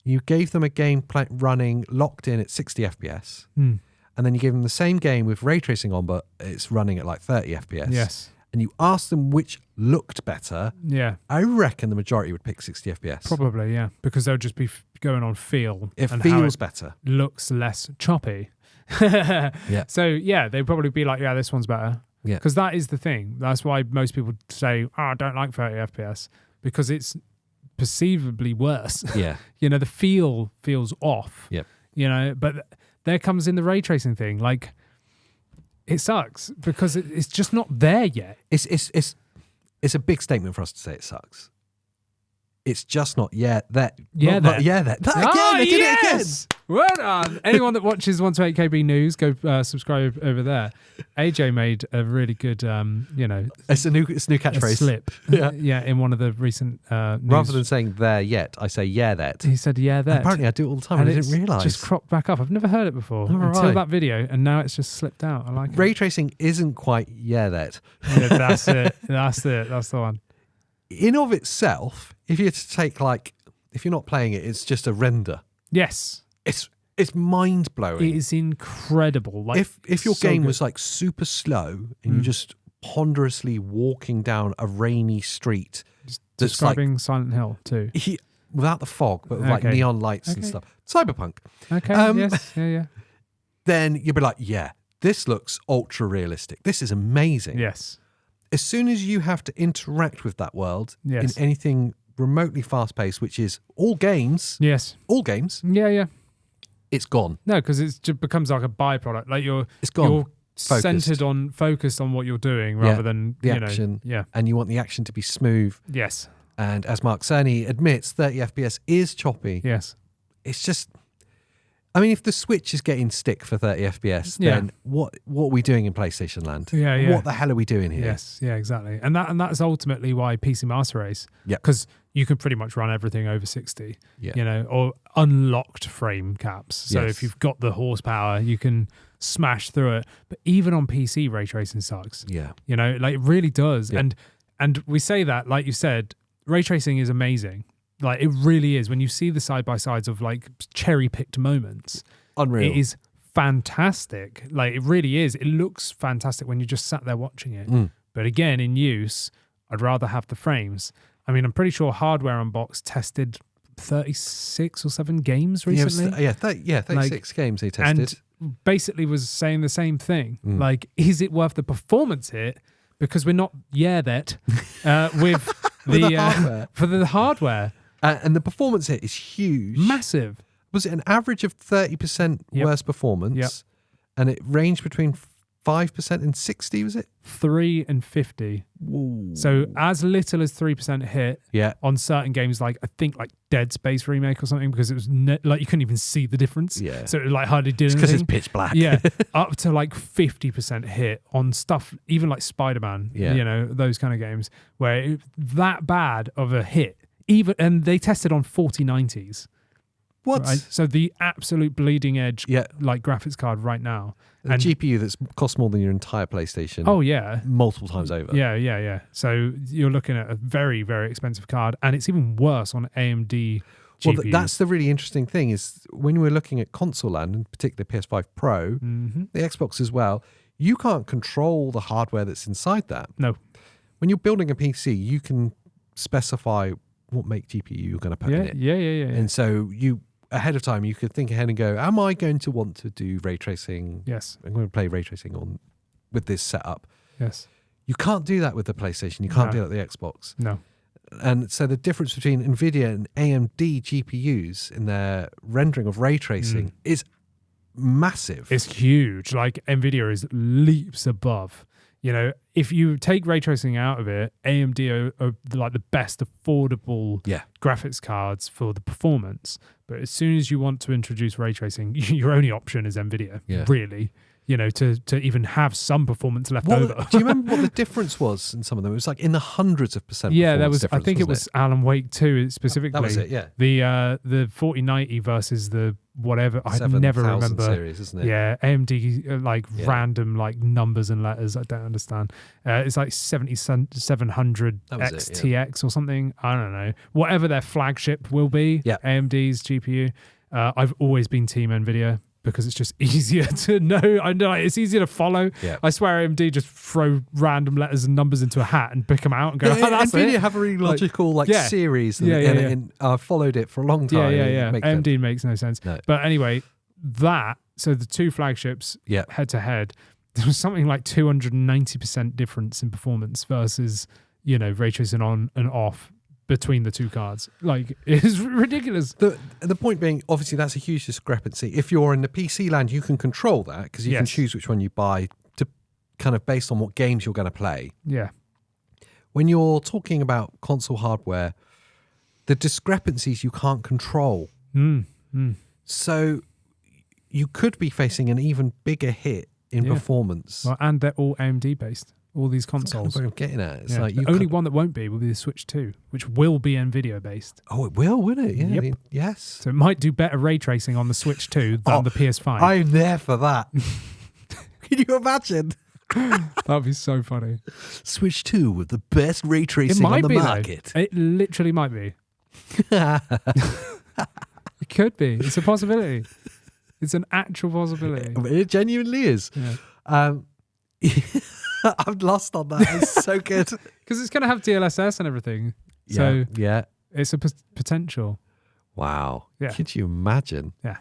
you gave them a game running locked in at 60 FPS, and then you gave them the same game with ray tracing on, but it's running at like 30 FPS. Yes. And you asked them which looked better. Yeah. I reckon the majority would pick 60 FPS. Probably, yeah. Because they'll just be going on feel. It and feels how better. Looks less choppy. So, yeah, they'd probably be like, yeah, this one's better. Yeah. Because that is the thing. That's why most people say, I don't like 30 FPS. Because it's perceivably worse. Yeah. The feel feels off. Yep. But there comes in the ray tracing thing. Like, it sucks because it's just not there yet. It's a big statement for us to say it sucks. It's just not yet that. Yeah, not that. That again, they did it again. Well done. Anyone that watches 128KB News, go subscribe over there. AJ made a really good, It's a new catchphrase. Slip. Yeah, in one of the recent news. Rather than saying there yet, I say yeah that. He said yeah that. Apparently I do it all the time and I didn't realise. Just cropped back up. I've never heard it before until that video, and now it's just slipped out. I like it. Ray tracing isn't quite yeah that. Yeah, that's it. That's the one. In of itself, if you were to take if you're not playing it, it's just a render. Yes. It's mind blowing. It is incredible. Like, if your game was like super slow and you're just ponderously walking down a rainy street, describing Silent Hill too. Without the fog, but with like neon lights and stuff. Cyberpunk. Okay. Yes. Yeah. Then you'd be like, yeah, this looks ultra realistic. This is amazing. Yes. As soon as you have to interact with that world in anything remotely fast paced, which is all games. Yes. All games. Yeah. It's gone. No, because it just becomes like a byproduct. Like it's gone. You're focused on what you're doing rather than the action. Yeah. And you want the action to be smooth. Yes. And as Mark Cerny admits, 30 FPS is choppy. Yes. It's just, I mean, if the Switch is getting stick for 30 FPS, then what are we doing in PlayStation land? Yeah. What the hell are we doing here? Yes, yeah, exactly. And that's ultimately why PC Master Race. Yeah. Because you can pretty much run everything over 60. Yeah. Or unlocked frame caps. So if you've got the horsepower, you can smash through it. But even on PC, ray tracing sucks. Yeah. Like it really does. Yeah. And we say that, like you said, ray tracing is amazing. Like, it really is. When you see the side-by-sides of, like, cherry-picked moments. Unreal. It is fantastic. Like, it really is. It looks fantastic when you just sat there watching it. But again, in use, I'd rather have the frames. I mean, I'm pretty sure Hardware Unboxed tested 36 or 7 games recently. 36 games they tested. And basically was saying the same thing. Like, is it worth the performance hit? Because we're not that with the hardware. For the hardware. And the performance hit is huge. Massive. Was it an average of 30% worse performance? Yep. And it ranged between 5% and 60, was it? 3 and 50. Ooh. So as little as 3% hit on certain games, like I think like Dead Space Remake or something, because it was like you couldn't even see the difference. Yeah. So it like hardly did anything. Because it's pitch black. Yeah. Up to like 50% hit on stuff, even like Spider-Man, those kind of games where that bad of a hit. And they tested on 4090s. What? Right? So the absolute bleeding edge like graphics card right now. A GPU that's cost more than your entire PlayStation. Oh, yeah. Multiple times over. Yeah. So you're looking at a very, very expensive card, and it's even worse on AMD GPUs. Well, that's the really interesting thing is when we're looking at console land, in particular PS5 Pro, the Xbox as well, you can't control the hardware that's inside that. No. When you're building a PC, you can specify what make GPU you're going to put in it. Yeah. And so you, ahead of time, you could think ahead and go, am I going to want to do ray tracing? Yes. I'm going to play ray tracing with this setup. Yes. You can't do that with the PlayStation. You can't do that with the Xbox. No. And so the difference between NVIDIA and AMD GPUs in their rendering of ray tracing is massive. It's huge. Like NVIDIA is leaps above. You know, if you take ray tracing out of it, AMD are like the best affordable graphics cards for the performance. But as soon as you want to introduce ray tracing, your only option is NVIDIA, really. You know, to even have some performance left over. Do you remember what the difference was in some of them? It was like in the hundreds of percent. Yeah, there was. I think it was Alan Wake 2 specifically. That was it. Yeah. The 4090 versus the whatever. I never remember. Series, isn't it? Yeah, AMD random like numbers and letters. I don't understand. It's like 7700 XTX or something. I don't know. Whatever their flagship will be. Yeah. AMD's GPU. I've always been team NVIDIA, because it's just easier to know. I know it's easier to follow. Yeah. I swear AMD just throw random letters and numbers into a hat and pick them out and go, that's NVIDIA it. have a really logical series. And I've followed it for a long time. Yeah. AMD makes no sense. No. But anyway, so the two flagships head to head, there was something like 290% difference in performance versus, ray tracing on and off between the two cards. Like, it's ridiculous. The point being, obviously, that's a huge discrepancy. If you're in the PC land, you can control that because you can choose which one you buy to kind of based on what games you're going to play. Yeah. When you're talking about console hardware, the discrepancies you can't control. So you could be facing an even bigger hit in performance. Well, and they're all AMD based. All these consoles. That's kind of what I'm getting at. It's like the only one that won't be will be the Switch 2, which will be NVIDIA based. Oh, it will, won't it? Yeah. Yep. I mean, yes. So it might do better ray tracing on the Switch 2 than the PS5. I'm there for that. Can you imagine? That would be so funny. Switch 2 with the best ray tracing on the market. Though. It literally might be. It could be. It's a possibility. It's an actual possibility. It genuinely is. Yeah. I'm lost on that. It's so good. Because it's going to have DLSS and everything. So it's a potential. Wow. Yeah. Could you imagine? Yeah.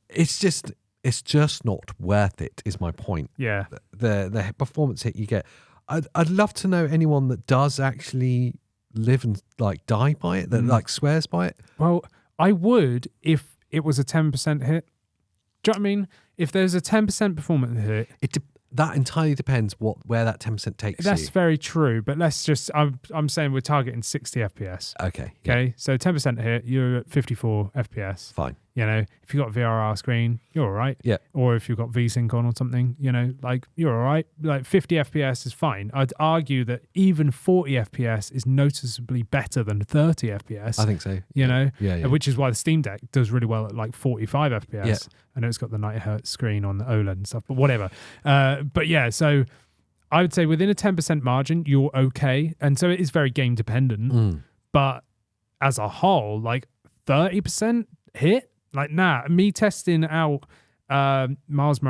It's just not worth it, is my point. Yeah. The performance hit you get. I'd love to know anyone that does actually live and like die by it, that like swears by it. Well, I would if it was a 10% hit. Do you know what I mean? If there's a 10% performance hit, that entirely depends where that 10% takes you. That's very true, but let's just, I'm saying we're targeting 60 FPS. Okay. Okay, so 10% hit, you're at 54 FPS. Fine. If you've got a VRR screen, you're all right. Yeah. Or if you've got VSync on or something, like you're all right. Like 50 FPS is fine. I'd argue that even 40 FPS is noticeably better than 30 FPS. I think so. Yeah. Which is why the Steam Deck does really well at like 45 FPS. Yeah. I know it's got the 90 Hz screen on the OLED and stuff, but whatever. But yeah, so I would say within a 10% margin, you're okay. And so it is very game dependent. But as a whole, like 30% hit, like me testing out Spider-Man Miles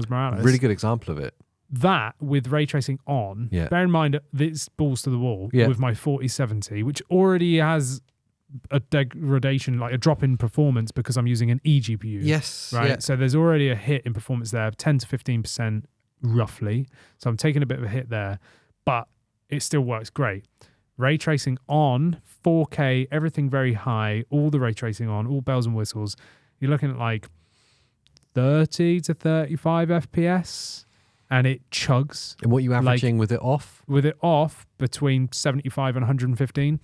Morales. Really good example of it. That with ray tracing on, bear in mind it's balls to the wall with my 4070, which already has a degradation, like a drop in performance because I'm using an eGPU. Yes. Right. Yeah. So there's already a hit in performance there, 10 to 15% roughly. So I'm taking a bit of a hit there, but it still works great. Ray tracing on, 4K, everything very high, all the ray tracing on, all bells and whistles. You're looking at like 30 to 35 FPS and it chugs. And what are you averaging with it off? With it off, between 75 and 115.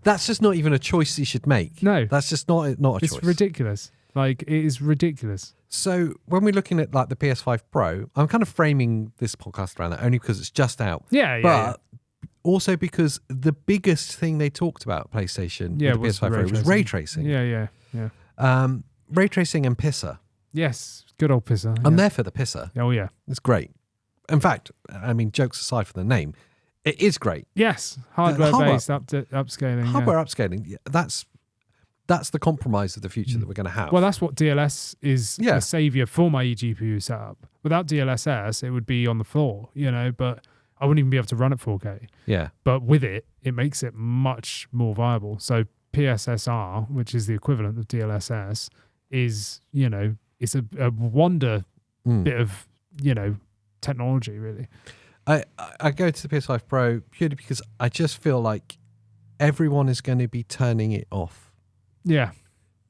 That's just not even a choice you should make. No. That's just not a choice. It's ridiculous. Like, it is ridiculous. So when we're looking at like the PS5 Pro, I'm kind of framing this podcast around that only because it's just out. But also because the biggest thing they talked about PlayStation with the PS5 Pro was ray tracing. Yeah. Ray tracing and pisser. Yes. Good old pisser. I'm there for the pisser. Oh, yeah. It's great. In fact, I mean, jokes aside for the name, it is great. Yes. Hardware-based upscaling. Hardware upscaling. That's the compromise of the future that we're going to have. Well, that's what DLS is a savior for my eGPU setup. Without DLSS, it would be on the floor, but I wouldn't even be able to run at 4K. Yeah. But with it makes it much more viable. So PSSR, which is the equivalent of DLSS, is, it's a wonder bit of, technology, really. I go to the PS5 Pro purely because I just feel like everyone is going to be turning it off. Yeah.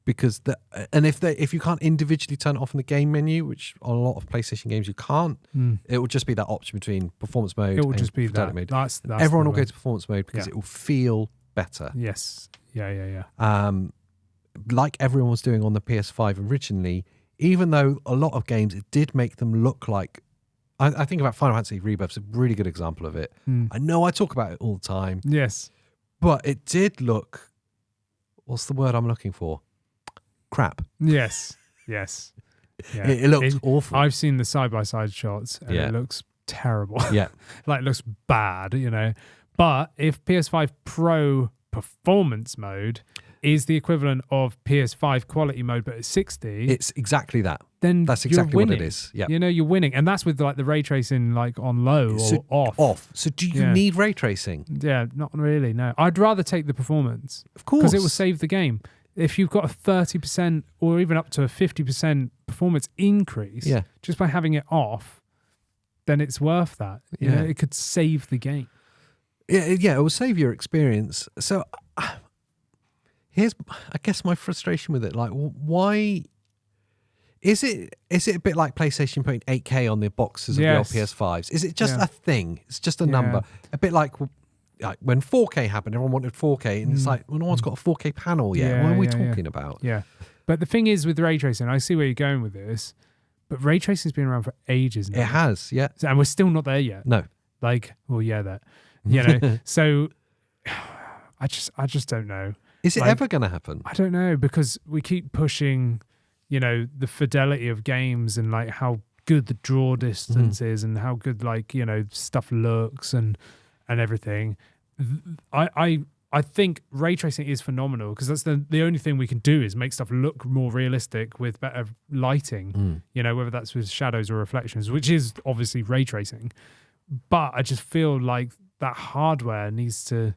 Because if you can't individually turn it off in the game menu, which on a lot of PlayStation games you can't, it will just be that option between performance mode It will and just be fidelity that. mode. That's Everyone will go to performance mode because it will feel better. Yes. Yeah. Like everyone was doing on the PS5 originally, even though a lot of games, it did make them look like, I think about Final Fantasy Rebirth's a really good example of it. I know I talk about it all the time. Yes. But it did look, what's the word I'm looking for? Crap. Yes. Yeah. It looks awful. I've seen the side-by-side shots and it looks terrible. Yeah. Like it looks bad, you know. But if PS5 Pro performance mode is the equivalent of PS5 quality mode, but at 60, it's exactly that. Then that's exactly what it is. Yeah, you know, you're winning, and that's with like the ray tracing, like on low or off. So do you need ray tracing? Yeah, not really. No, I'd rather take the performance, of course, because it will save the game. If you've got a 30% or even up to a 50% performance increase, just by having it off, then it's worth that. You know, it could save the game. Yeah, it will save your experience. So here's, I guess, my frustration with it. Like, why is it a bit like PlayStation putting 8K on the boxes of the old PS5s? Is it just a thing? It's just a number. A bit like when 4K happened, everyone wanted 4K, and it's like, well, no one's got a 4K panel yet. What are we talking about? Yeah, but the thing is with ray tracing, I see where you're going with this, but ray tracing's been around for ages now. It has, yeah, and we're still not there yet. No, like, well, that. You know, so I just don't know. Is it ever going to happen? I don't know, because we keep pushing, you know, the fidelity of games and like how good the draw distance is and how good, like, you know, stuff looks and everything. I think ray tracing is phenomenal, because that's the only thing we can do is make stuff look more realistic with better lighting. You know, whether that's with shadows or reflections, which is obviously ray tracing. But I just feel like that hardware needs to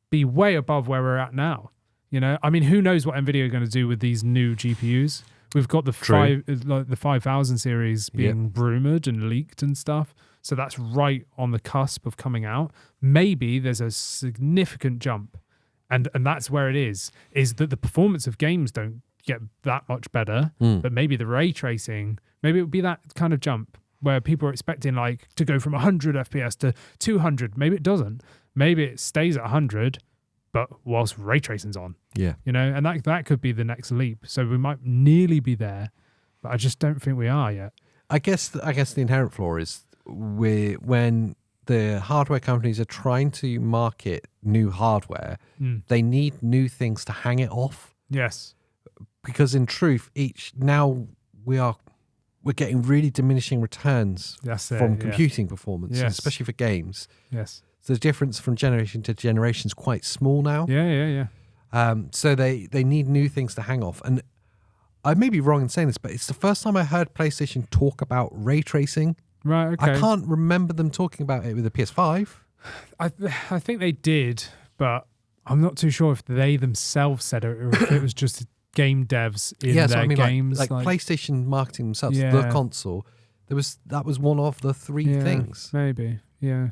be way above where we're at now. You know, I mean, who knows what NVIDIA are going to do with these new GPUs? We've got the 5000 series being rumored and leaked and stuff. So that's right on the cusp of coming out. Maybe there's a significant jump. And that's where it is that the performance of games don't get that much better, but maybe the ray tracing, maybe it would be that kind of jump where people are expecting like to go from 100 FPS to 200. Maybe it doesn't. Maybe it stays at 100, but whilst ray tracing's on. Yeah. You know, and that could be the next leap. So we might nearly be there, but I just don't think we are yet. I guess the inherent flaw is when the hardware companies are trying to market new hardware, they need new things to hang it off. Yes. Because in truth, we're getting really diminishing returns from computing performance, especially for games. Yes. So the difference from generation to generation is quite small now. Yeah. So they need new things to hang off. And I may be wrong in saying this, but it's the first time I heard PlayStation talk about ray tracing. Right, okay. I can't remember them talking about it with the PS5. I think they did, but I'm not too sure if they themselves said it or if it was just game devs in their games. Like PlayStation marketing themselves, the console. That was one of the three things. Maybe, yeah.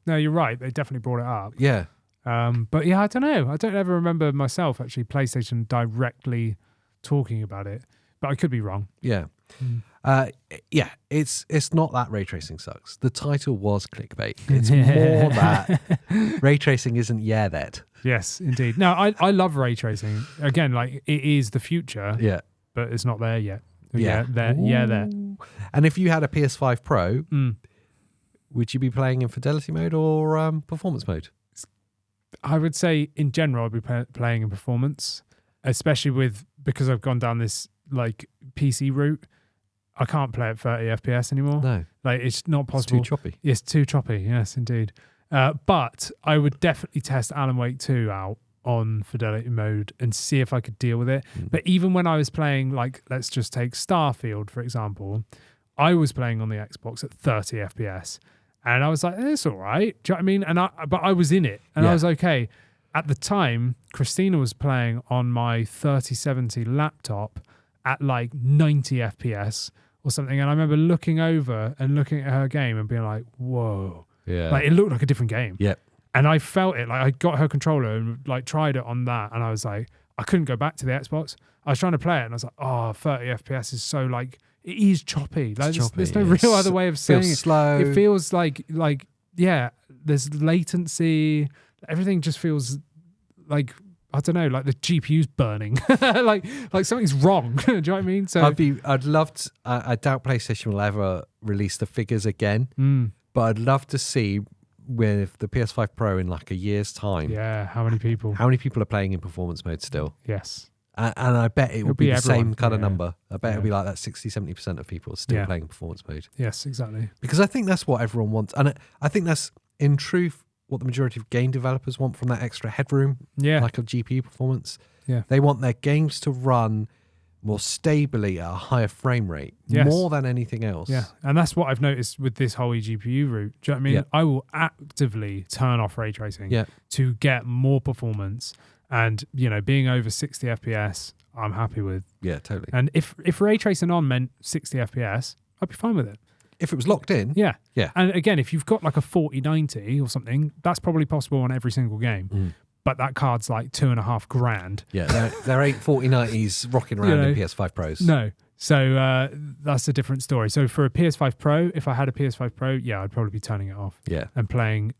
No, you're right. They definitely brought it up. Yeah. But yeah, I don't know. I don't ever remember myself actually PlayStation directly talking about it, but I could be wrong. Yeah. It's not that ray tracing sucks. The title was clickbait. It's more that ray tracing isn't that. Yes, indeed. No, I love ray tracing. Again, like it is the future. Yeah. But it's not there yet. Yeah. There. And if you had a PS5 Pro, would you be playing in fidelity mode or performance mode? I would say in general I'd be playing in performance, especially because I've gone down this like PC route. I can't play at 30 FPS anymore. No. Like, it's not possible. It's too choppy. It's too choppy, yes, indeed. But I would definitely test Alan Wake 2 out on fidelity mode and see if I could deal with it. But even when I was playing, like, let's just take Starfield, for example, I was playing on the Xbox at 30 FPS. And I was like, it's all right. Do you know what I mean? But I was in it, and I was okay. At the time, Christina was playing on my 3070 laptop at like 90 FPS or something. And I remember looking over and looking at her game and being like, whoa. Yeah. Like, it looked like a different game. Yep. And I felt it. Like, I got her controller and like tried it on that. And I was like, I couldn't go back to the Xbox. I was trying to play it and I was like, oh, 30 FPS is so like, it is choppy. Like, there's no real other way of saying it. Slow. It feels like, yeah, there's latency Everything just feels like, I don't know, like the GPU's burning. like something's wrong. Do you know what I mean? So I'd love to, I doubt PlayStation will ever release the figures again, but I'd love to see with the PS5 Pro in like a year's time. Yeah, how many people are playing in performance mode still? Yes. And I bet it will be the everyone. same kind of number. I bet it'll be like that 60-70% of people are still playing in performance mode. Yes, exactly. Because I think that's what everyone wants. And I think that's, in truth, what the majority of game developers want from that extra headroom, like of GPU performance. Yeah. They want their games to run more stably at a higher frame rate, more than anything else. Yeah, and that's what I've noticed with this whole eGPU route. Do you know what I mean? Yeah. I will actively turn off ray tracing to get more performance. And, you know, being over 60 FPS, I'm happy with. Yeah, totally. And if ray tracing on meant 60 FPS, I'd be fine with it. If it was locked in. Yeah. Yeah. And again, if you've got like a 4090 or something, that's probably possible on every single game. But that card's like $2,500. Yeah, there ain't 4090s rocking around in PS5 Pros. No. So that's a different story. So for a PS5 Pro, if I had a PS5 Pro, yeah, I'd probably be turning it off. Yeah. And playing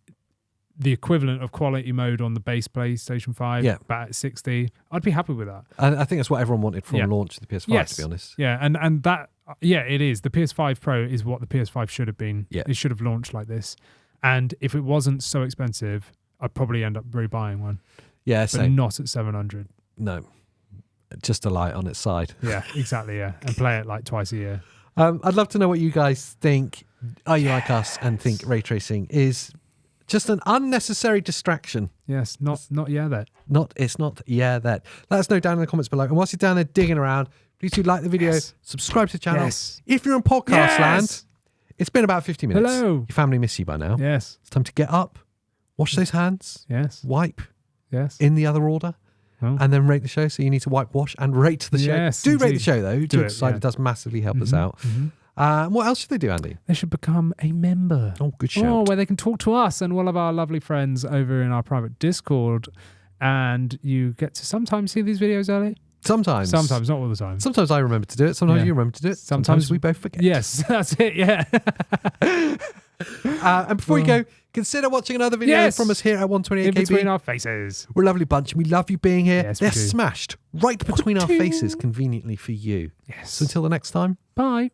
the equivalent of quality mode on the base PlayStation 5, but at 60, I'd be happy with that. And I think that's what everyone wanted from launch of the PS5, to be honest. Yeah, and that, it is. The PS5 Pro is what the PS5 should have been. Yeah. It should have launched like this. And if it wasn't so expensive, I'd probably end up rebuying one. Yeah, but same. not at 700. No, just a light on its side. Yeah, exactly, yeah. And play it like twice a year. I'd love to know what you guys think. Are you like us and think ray tracing is just an unnecessary distraction? Yes, not that. It's not that. Let us know down in the comments below. And whilst you're down there digging around, please do like the video, subscribe to the channel. Yes. If you're in podcast land, it's been about 50 minutes. Hello. Your family miss you by now. Yes. It's time to get up, wash those hands, wipe in the other order, and then rate the show. So you need to wipe, wash, and rate the show. Yes, do rate indeed. the show, though. Do it. It does massively help us out. What else should they do, Andy? They should become a member. Oh, good shout. Where they can talk to us and all of our lovely friends over in our private Discord. And you get to sometimes see these videos early. Sometimes, not all the time. Sometimes I remember to do it. Sometimes you remember to do it. Sometimes we both forget. Yes, that's it. Yeah. And before you go, consider watching another video from us here at 128 in KB. between our faces. We're a lovely bunch, and we love you being here. Yes, they're smashed right between our faces, conveniently for you. Yes. So until the next time, bye.